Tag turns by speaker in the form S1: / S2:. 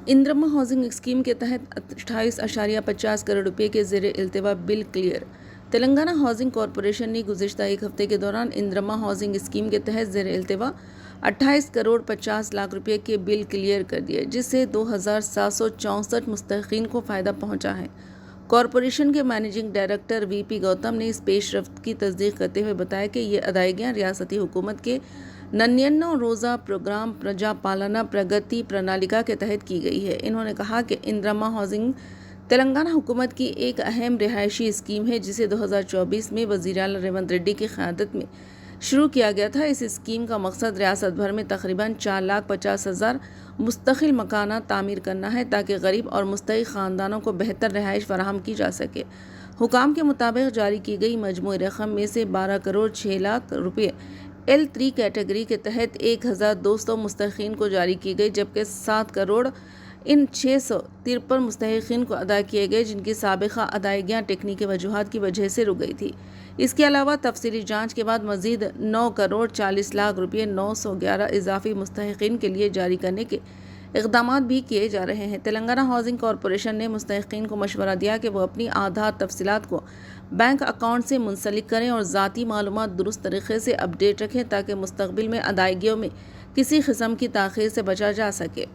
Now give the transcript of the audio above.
S1: इंद्रमा housing scheme के तहत 28.50 करोड़ रुपए के ज़ेर इल्तिवा bill clear. Telangana housing corporation ने गुज़िश्ता एक हफ्ते के दौरान इंद्रमा हाउसिंग स्कीम के तहत ज़ेर इल्तिवा 28 करोड़ 50 लाख रुपए के बिल क्लियर कर दिए, जिससे 2764 मुस्तहिक़ीन को फ़ायदा पहुंचा है। कॉरपोरेशन के मैनेजिंग डायरेक्टर वीपी गौतम ने इस पेशरफ्त की तस्दीक करते हुए बताया कि ये अदायगियाँ रियासती हुकूमत के 99 रोज़ा प्रोग्राम प्रजा पालना प्रगति प्रणालिका के तहत की गई है। इन्होंने कहा कि इंद्रमा हाउसिंग तेलंगाना हुकूमत की एक अहम रिहायशी स्कीम है, जिसे 2024 में वज़ीर आला रेवंत रेड्डी की क़यादत में शुरू किया गया था। इस स्कीम का मकसद रियासत भर में तकरीबन 4,50,000 मुस्तकिल मकानात तामीर करना है, ताकि गरीब और मुस्तहिक़ ख़ानदानों को बेहतर रिहाइश फराहम की जा सके। हुकाम के मुताबिक जारी की गई मजमूई रकम में से 12 करोड़ 6 लाख रुपये L3 कैटेगरी के तहत 1,200 मुस्तहिक़ीन को जारी की गई, जबकि 7 करोड़ इन 653 मुस्तहिक़ीन को अदा किए गए, जिनकी साबिक़ा अदायगियाँ टेक्निकी वजूहात की वजह से रुक गई थी। इसके अलावा तफसीली जाँच के बाद मज़ीद 9 करोड़ 40 लाख रुपये 911 इजाफी मुस्तहिक़ीन के लिए जारी करने के इक़दामात भी किए जा रहे हैं। तेलंगाना हाउसिंग कॉरपोरेशन ने मुस्तहिक़ीन को मशवरा दिया कि वो अपनी आधार तफसीलात को बैंक अकाउंट से मुंसलिक करें और ज़ाती मालूमात दुरुस्त तरीके से अपडेट रखें, ताकि मुस्तक़बिल में अदायगियों में किसी किस्म की ताख़ीर से बचा जा सके।